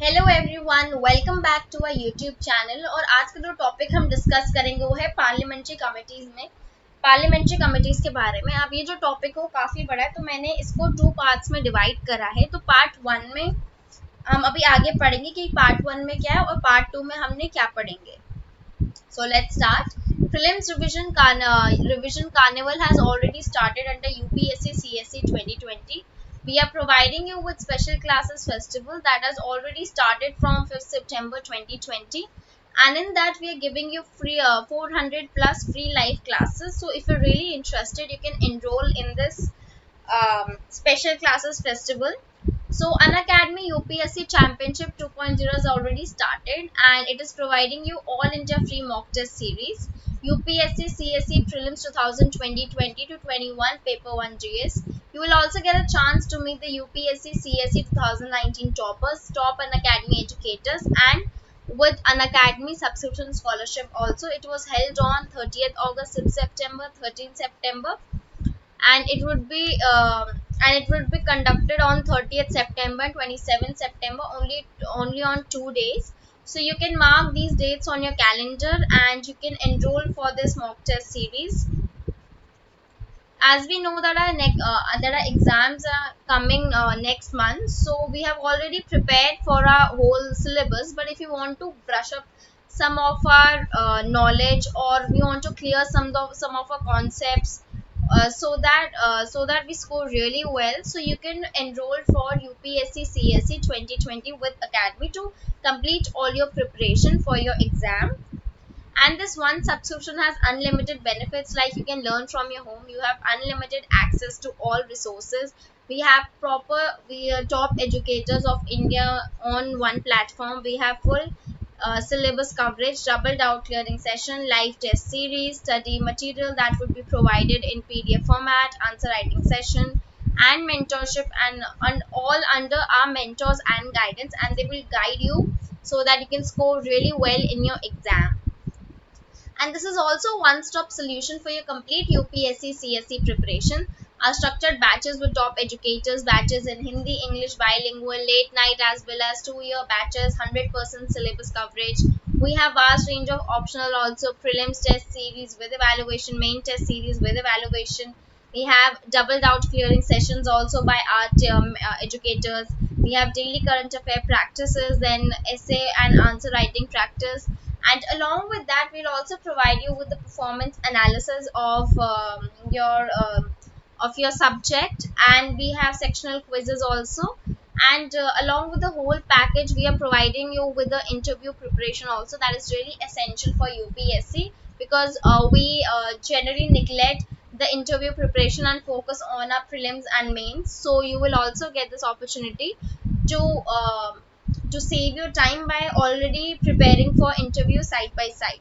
Hello everyone, welcome back to our YouTube channel. और आज का जो टॉपिक हम डिस्कस करेंगे वो है पार्लियामेंट्री कमिटीज के बारे में। अब ये जो टॉपिक है वो काफ़ी बड़ा है, तो मैंने इसको टू पार्ट्स में डिवाइड करा है। तो पार्ट वन में हम अभी आगे पढ़ेंगे कि पार्ट वन में क्या है और पार्ट टू में हमने क्या पढ़ेंगे। So let's start. Prelims revision carnival has already started under UPSC CSE 2020. We are providing you with special classes festival that has already started from 5th September 2020, and in that we are giving you free 400 plus free live classes. So if you're really interested, you can enroll in this special classes festival. So Unacademy UPSC Championship 2.0 has already started, and it is providing you all India free mock test series. UPSC CSE Prelims 2020 to 21 Paper 1 GS. You will also get a chance to meet the UPSC CSE 2019 toppers, top Unacademy educators, and with Unacademy subscription scholarship also. It was held on 30th August, 6th September, 13th September, and it would be conducted on 30th September and 27th September, only on 2 days. So you can mark these dates on your calendar and you can enroll for this mock test series. As we know that there are exams are coming next month, so we have already prepared for our whole syllabus. But if you want to brush up some of our knowledge, or we want to clear some of our concepts, so that we score really well, so you can enroll for UPSC CSE 2020 with Academy to complete all your preparation for your exam. And this one subscription has unlimited benefits, like you can learn from your home, you have unlimited access to all resources, we have top educators of India on one platform, we have full syllabus coverage, double doubt clearing session, live test series, study material that would be provided in PDF format, answer writing session, and mentorship, and all under our mentors and guidance, and they will guide you so that you can score really well in your exam. And this is also one-stop solution for your complete UPSC CSE preparation. Our structured batches with top educators, batches in Hindi, English, bilingual, late night, as well as 2-year batches, 100% syllabus coverage. We have vast range of optional also, prelims test series with evaluation, main test series with evaluation. We have double doubt clearing sessions also by our educators. We have daily current affair practices, then essay and answer writing practice, and along with that we'll also provide you with the performance analysis of your subject, and we have sectional quizzes also. And along with the whole package, we are providing you with the interview preparation also, that is really essential for UPSC, because we generally neglect the interview preparation and focus on our prelims and mains. So you will also get this opportunity to save your time by already preparing for interview side by side.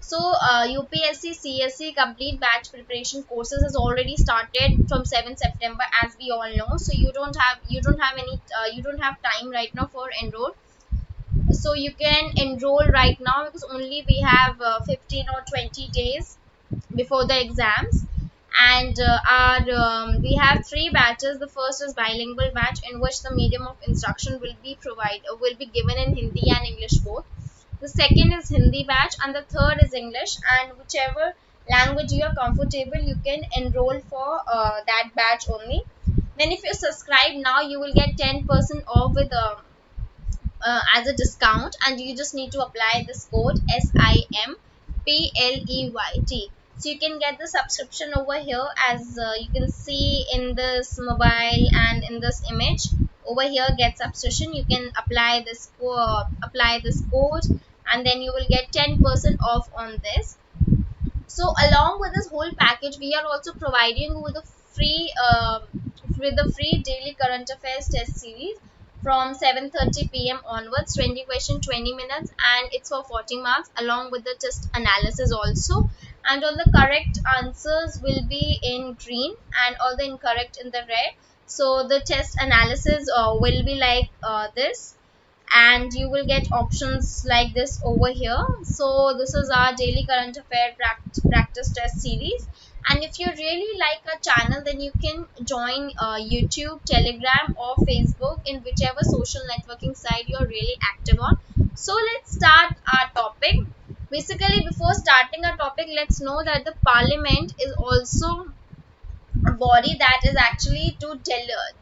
So UPSC CSC complete batch preparation courses has already started from 7th September, as we all know. So you don't have time right now for enroll. So you can enroll right now, because only we have 15 or 20 days before the exams. And our we have three batches. The first is bilingual batch, in which the medium of instruction will be given in Hindi and English both. The second is Hindi batch, and the third is English. And whichever language you are comfortable, you can enroll for that batch only. Then if you subscribe now, you will get 10% off with as a discount, and you just need to apply this code SIMPLEYT. So you can get the subscription over here, as you can see in this mobile and in this image over here, get subscription. You can apply this code, and then you will get 10% off on this. So along with this whole package, we are also providing you with a free daily current affairs test series from 7:30 p.m. onwards, 20 question, 20 minutes, and it's for 40 marks, along with the test analysis also. And all the correct answers will be in green, and all the incorrect in the red. So the test analysis will be like this, and you will get options like this over here. So this is our daily current affair practice test series, And if you really like a channel, then you can join YouTube, Telegram, or Facebook, in whichever social networking site you're really active on. So let's start our topic. Basically, before starting our topic, let's know that the parliament is also a body that is actually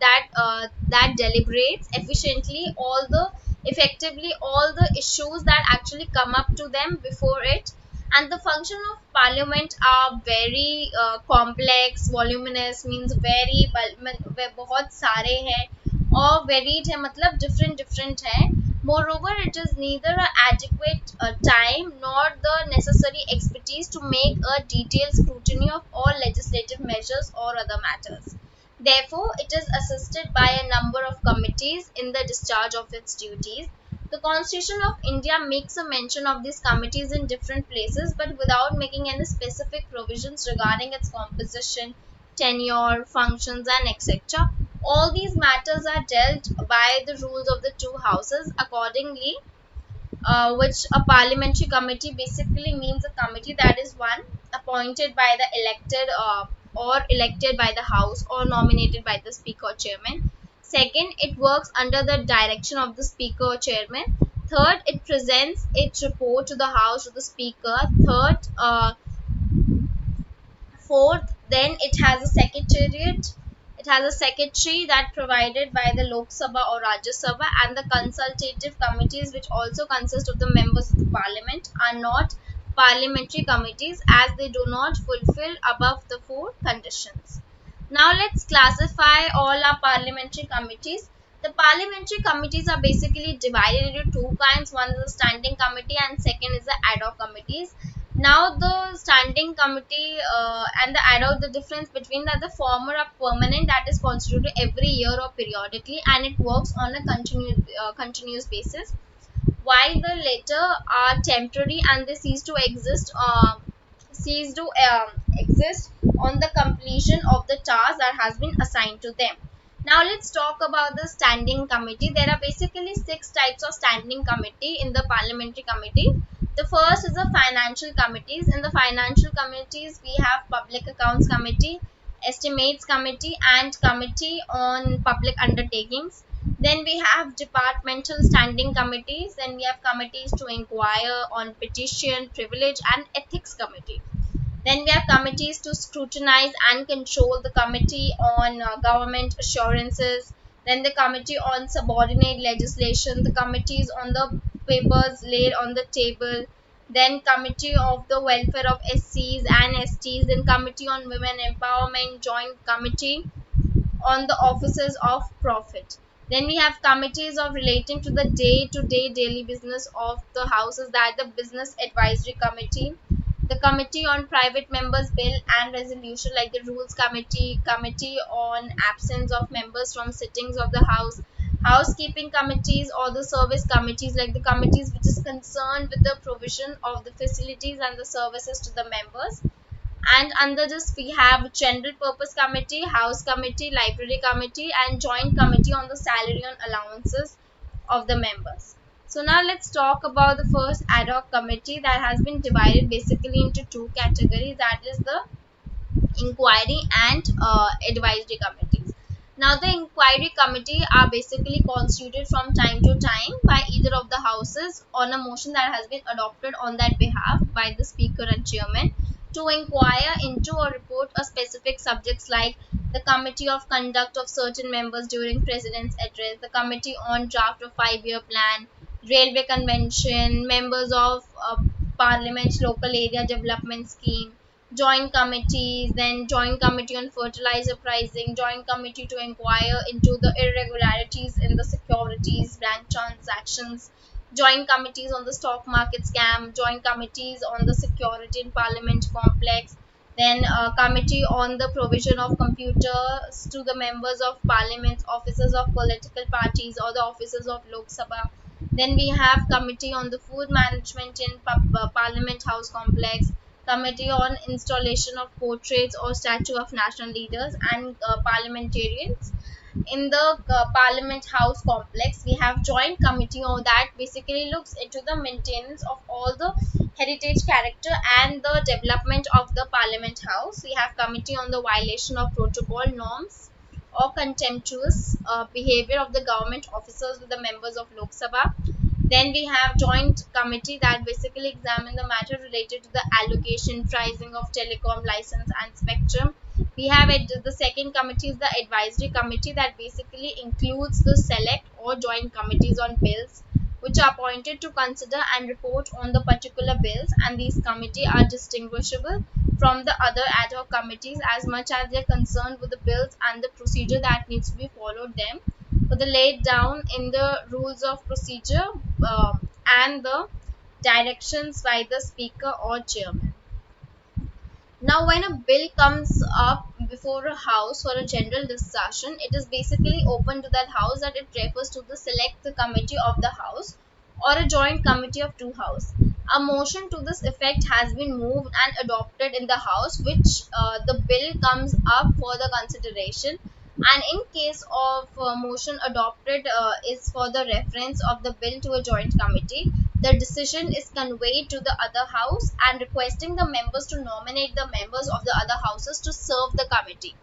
that deliberates efficiently all the effectively all the issues that actually come up to them before it. And the function of parliament are very complex, voluminous, means very वे बहुत सारे हैं और varied है, मतलब different different है. Moreover, it is neither an adequate time nor the necessary expertise to make a detailed scrutiny of all legislative measures or other matters. Therefore, it is assisted by a number of committees in the discharge of its duties. The Constitution of India makes a mention of these committees in different places, but without making any specific provisions regarding its composition, tenure, functions, and etc. All these matters are dealt by the rules of the two houses accordingly, which a parliamentary committee basically means a committee that is one appointed by the elected or elected by the house or nominated by the speaker or chairman. Second, it works under the direction of the speaker or chairman. Third, it presents its report to the house, to the speaker. Fourth, then it has a secretariat. It has a secretary that provided by the Lok Sabha or Rajya Sabha, and the consultative committees, which also consist of the members of the parliament, are not parliamentary committees as they do not fulfill above the four conditions. Now let's classify all our parliamentary committees. The parliamentary committees are basically divided into two kinds. One is the standing committee and second is the ad hoc committees. Now the standing committee and the ad hoc, the difference between that, the former are permanent, that is constituted every year or periodically, and it works on a continuous basis, while the latter are temporary and they cease to exist on the completion of the task that has been assigned to them. Now let's talk about the standing committee. There are basically six types of standing committee in the parliamentary committee. The first is the financial committees. In the financial committees, we have public accounts committee, estimates committee, and committee on public undertakings. Then we have departmental standing committees. Then we have committees to inquire on petition, privilege, and ethics committee. Then we have committees to scrutinize and control, the committee on government assurances. Then the committee on subordinate legislation, the committees on the papers laid on the table. Then committee of the welfare of SCs and STs. Then committee on women empowerment, joint committee on the offices of profit. Then we have committees of relating to the day-to-day daily business of the houses, that the business advisory committee, the committee on private members bill and resolution, like the rules committee, committee on absence of members from sittings of the house, housekeeping committees, or the service committees, like the committees which is concerned with the provision of the facilities and the services to the members. And under this we have general purpose committee, house committee, library committee, and joint committee on the salary and allowances of the members. So now let's talk about the first ad hoc committee, that has been divided basically into two categories, that is the inquiry and advisory committees. Now the inquiry committee are basically constituted from time to time by either of the houses on a motion that has been adopted on that behalf by the speaker and chairman, to inquire into or report a specific subjects, like the committee of conduct of certain members during president's address, the committee on draft of 5-year plan, railway convention, members of parliament's local area development scheme, joint committees, then joint committee on fertilizer pricing, joint committee to inquire into the irregularities in the securities bank transactions, joint committees on the stock market scam, joint committees on the security in parliament complex, then a committee on the provision of computers to the members of parliament, officers of political parties, or the officers of Lok Sabha. Then we have committee on the food management in parliament house complex, committee on installation of portraits or statue of national leaders and parliamentarians, in the Parliament House complex. We have joint committee on that basically looks into the maintenance of all the heritage character and the development of the Parliament House. We have committee on the violation of protocol norms or contemptuous behavior of the government officers with the members of Lok Sabha. Then we have joint committee that basically examine the matter related to the allocation, pricing of telecom license and spectrum. We have the second committee is the advisory committee that basically includes the select or joint committees on bills which are appointed to consider and report on the particular bills, and these committees are distinguishable from the other ad hoc committees as much as they are concerned with the bills and the procedure that needs to be followed them for the laid down in the rules of procedure and the directions by the speaker or chairman. Now, when a bill comes up before a house for a general discussion, it is basically open to that house that it refers to the select committee of the house or a joint committee of two house. A motion to this effect has been moved and adopted in the house, which the bill comes up for the consideration. And in case of motion adopted is for the reference of the bill to a joint committee, the decision is conveyed to the other house and requesting the members to nominate the members of the other houses to serve the committee.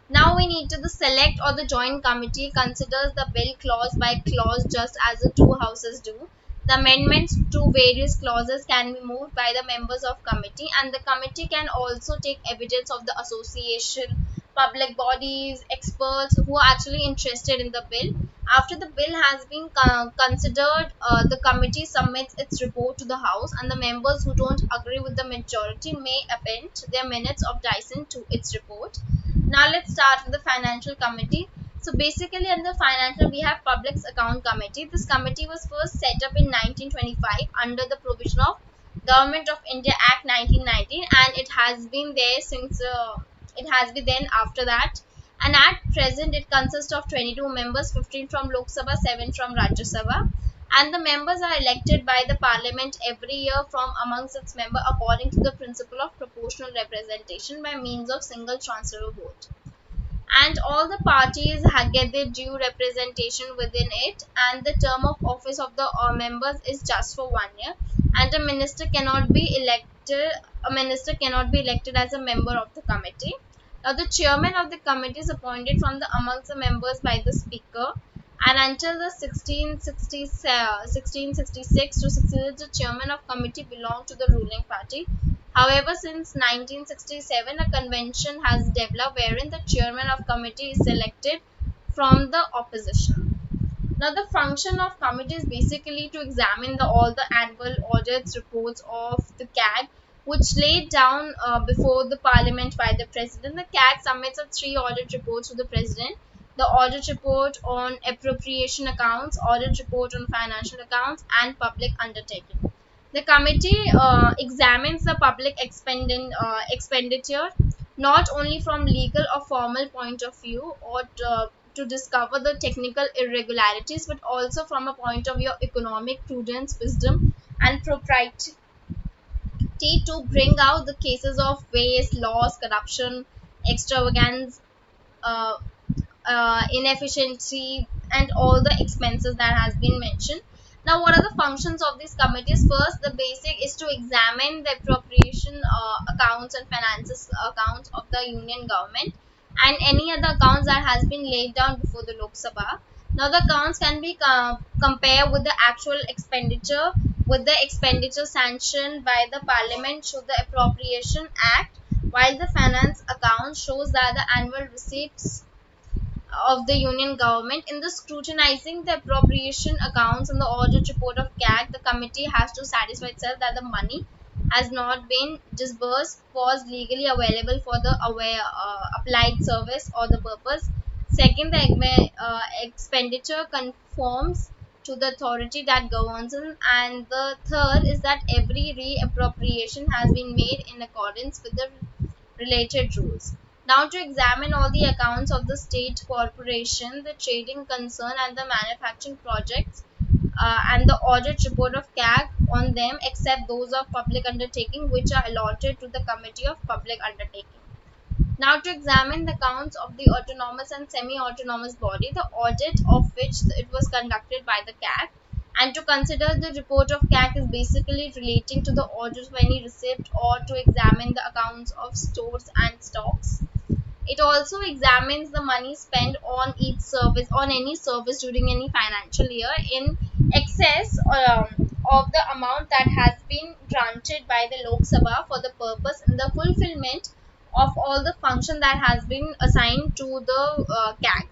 Now we need to the select or the joint committee considers the bill clause by clause just as the two houses do. The amendments to various clauses can be moved by the members of committee, and the committee can also take evidence of the association, public bodies, experts who are actually interested in the bill. After the bill has been considered, the committee submits its report to the house, and the members who don't agree with the majority may append their minutes of dissent to its report. Now let's start with the financial committee. So basically under financial we have public account committee. This committee was first set up in 1925 under the provision of Government of India Act 1919, and it has been there since it has been then after that. And at present it consists of 22 members, 15 from Lok Sabha, 7 from Rajya Sabha, and the members are elected by the parliament every year from amongst its members according to the principle of proportional representation by means of single transfer vote, and all the parties get their due representation within it, and the term of office of the members is just for 1 year, and a minister cannot be elected as a member of the committee. Now the chairman of the committee is appointed from the amongst the members by the speaker, and until the 1666 to 66 the chairman of committee belonged to the ruling party. However, since 1967, a convention has developed wherein the chairman of committee is selected from the opposition. Now, the function of committee is basically to examine all the annual audits reports of the CAG, which laid down before the parliament by the president. The CAG submits a three audit reports to the president: the audit report on appropriation accounts, audit report on financial accounts, and public undertaking. The committee examines the public expenditure not only from legal or formal point of view or to discover the technical irregularities, but also from a point of view of economic prudence, wisdom, and propriety to bring out the cases of waste, loss, corruption, extravagance, uh, inefficiency, and all the expenses that has been mentioned. Now what are the functions of these committees? First, the basic is to examine the appropriation accounts and finances accounts of the union government and any other accounts that has been laid down before the Lok Sabha. Now the accounts can be compared with the actual expenditure with the expenditure sanctioned by the parliament through the appropriation act, while the finance account shows that the annual receipts of the union government. In the scrutinizing the appropriation accounts and the audit report of CAG, the committee has to satisfy itself that the money has not been disbursed was legally available for the applied service or the purpose. Second, the expenditure conforms to the authority that governs it, and the third is that every reappropriation has been made in accordance with the related rules. Now, to examine all the accounts of the state corporation, the trading concern, and the manufacturing projects, and the audit report of CAG on them, except those of public undertaking, which are allotted to the Committee of Public Undertaking. Now, to examine the accounts of the autonomous and semi-autonomous body, the audit of which it was conducted by the CAC, and to consider the report of CAC is basically relating to the audit of any receipt or to examine the accounts of stores and stocks. It also examines the money spent on each service, on any service during any financial year in excess of the amount that has been granted by the Lok Sabha for the purpose and the fulfillment of all the function that has been assigned to the CAG.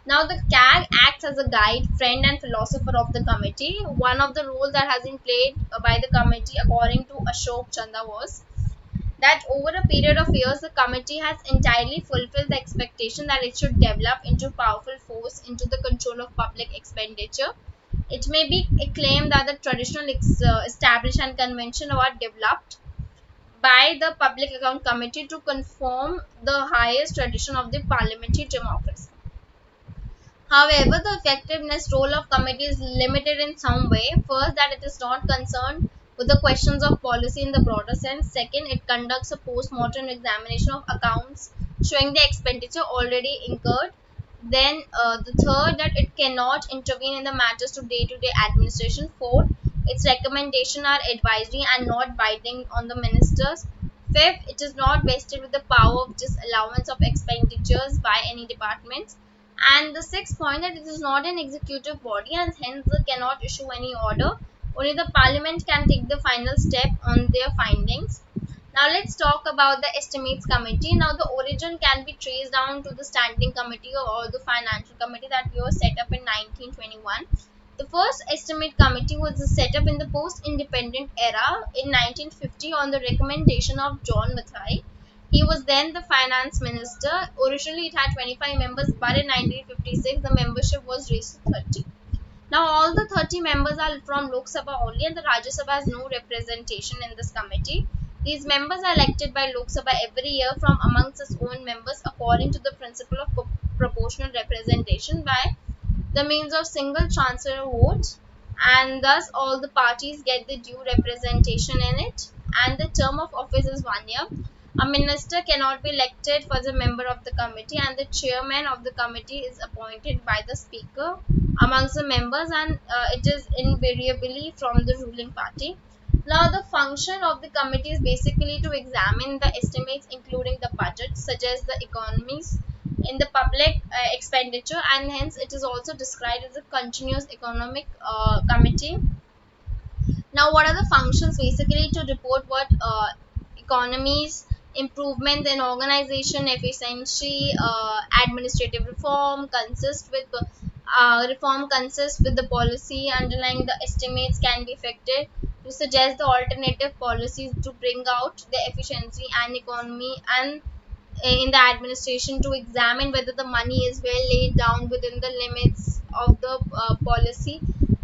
Now, the CAG acts as a guide, friend, and philosopher of the committee. One of the roles that has been played by the committee, according to Ashok Chanda, was that over a period of years, the committee has entirely fulfilled the expectation that it should develop into powerful force into the control of public expenditure. It may be claimed that the traditional established and convention were developed by the Public Account Committee to conform the highest tradition of the parliamentary democracy. However, the effectiveness role of committee is limited in some way. First, that it is not concerned with the questions of policy in the broader sense. Second, it conducts a post-mortem examination of accounts showing the expenditure already incurred. Then, the third, that it cannot intervene in the matters to day-to-day administration. Fourth, its recommendations are advisory and not binding on the ministers. Fifth, it is not vested with the power of disallowance of expenditures by any departments. And the sixth point, that it is not an executive body and hence it cannot issue any order. Only the parliament can take the final step on their findings. Now let's talk about the estimates committee. Now the origin can be traced down to the standing committee or the financial committee that was set up in 1921. The first estimate committee was set up in the post-independent era in 1950 on the recommendation of John Mathai. He was then the finance minister. Originally, it had 25 members, but in 1956, the membership was raised to 30. Now, all the 30 members are from Lok Sabha only, and the Rajya Sabha has no representation in this committee. These members are elected by Lok Sabha every year from amongst its own members according to the principle of proportional representation by the means of single chancellor vote, and thus all the parties get the due representation in it. And the term of office is 1 year. A minister cannot be elected for the member of the committee, and the chairman of the committee is appointed by the speaker amongst the members, and it is invariably from the ruling party. Now, the function of the committee is basically to examine the estimates, including the budget, suggest the economies in the public expenditure, and hence it is also described as a continuous economic committee. Now, what are the functions? Basically, to report what economies, improvement in organization efficiency, administrative reform consists with the policy underlying the estimates can be effected to suggest the alternative policies to bring out the efficiency and economy and in the administration, to examine whether the money is well laid down within the limits of the policy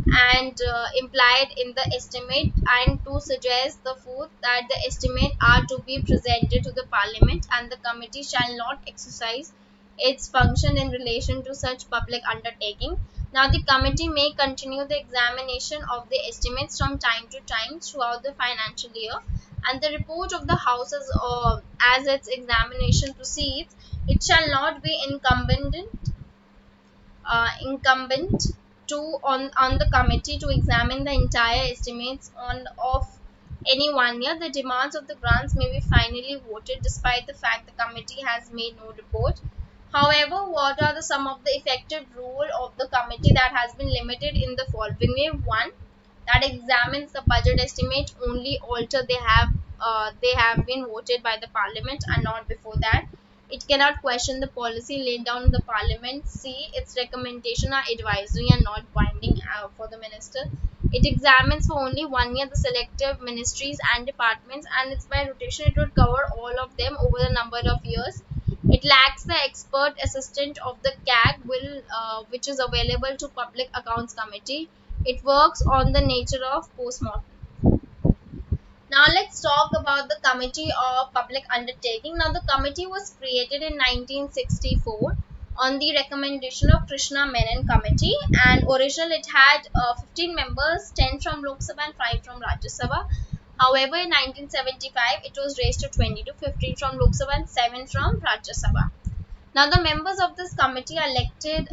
and implied in the estimate, and to suggest the fourth that the estimate are to be presented to the parliament and the committee shall not exercise its function in relation to such public undertaking. Now, the committee may continue the examination of the estimates from time to time throughout the financial year, and the report of the House as its examination proceeds, it shall not be incumbent to on the committee to examine the entire estimates on of any 1 year. The demands of the grants may be finally voted despite the fact the committee has made no report. However, what are the some of the effective rule of the committee that has been limited in the following way? One, that examines the budget estimate only alter they have been voted by the parliament and not before that. It cannot question the policy laid down in the parliament. C, its recommendation are advisory and not binding for the minister. It examines for only 1 year the selective ministries and departments, and it's by rotation it would cover all of them over a number of years. It lacks the expert assistant of the CAG, which is available to Public Accounts Committee. It works on the nature of postmortem. Now let's talk about the Committee of Public Undertaking. Now the committee was created in 1964 on the recommendation of Krishna Menon Committee, and originally it had 15 members, 10 from Lok Sabha and 5 from Rajya Sabha. However, in 1975, it was raised to 22, 15 from Lok Sabha and 7 from Rajya Sabha. Now, the members of this committee are elected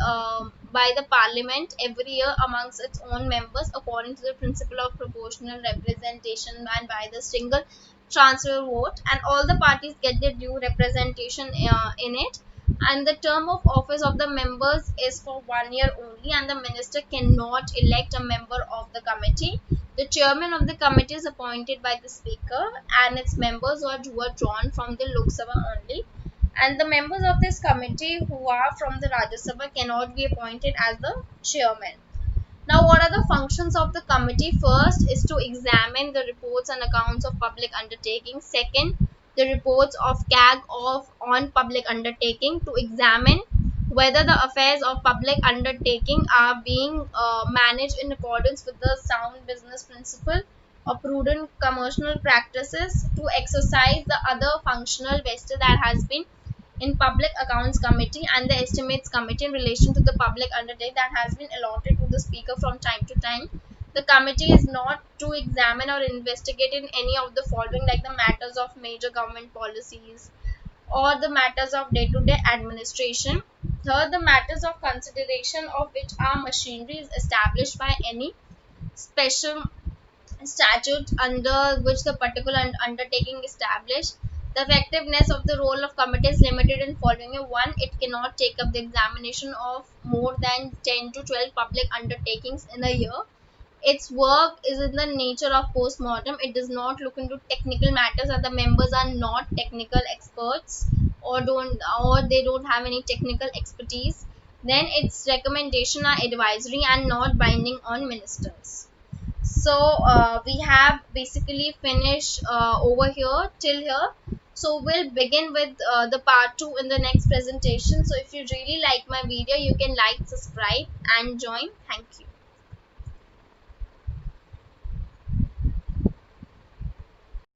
by the parliament every year amongst its own members according to the principle of proportional representation and by the single transfer vote, and all the parties get their due representation in it. And the term of office of the members is for 1 year only, and the minister cannot elect a member of the committee. The chairman of the committee is appointed by the speaker, and its members who are drawn from the Lok Sabha only, and the members of this committee who are from the Rajya Sabha cannot be appointed as the chairman. Now, what are the functions of the committee? First is to examine the reports and accounts of public undertakings. Second, the reports of CAG on public undertaking, to examine whether the affairs of public undertaking are being managed in accordance with the sound business principle or prudent commercial practices, to exercise the other functional vested that has been in public accounts committee and the estimates committee in relation to the public undertaking that has been allotted to the speaker from time to time. The committee is not to examine or investigate in any of the following, like the matters of major government policies or the matters of day-to-day administration. Third, the matters of consideration of which are machinery is established by any special statute under which the particular undertaking is established. The effectiveness of the role of committee is limited in following: one, it cannot take up the examination of more than 10 to 12 public undertakings in a year. Its work is in the nature of post-mortem. It does not look into technical matters, and the members are not technical experts or they don't have any technical expertise. Then its recommendation are advisory and not binding on ministers. So we have basically finished over here till here. So we'll begin with the part 2 in the next presentation. So if you really like my video, you can like, subscribe and join. Thank you.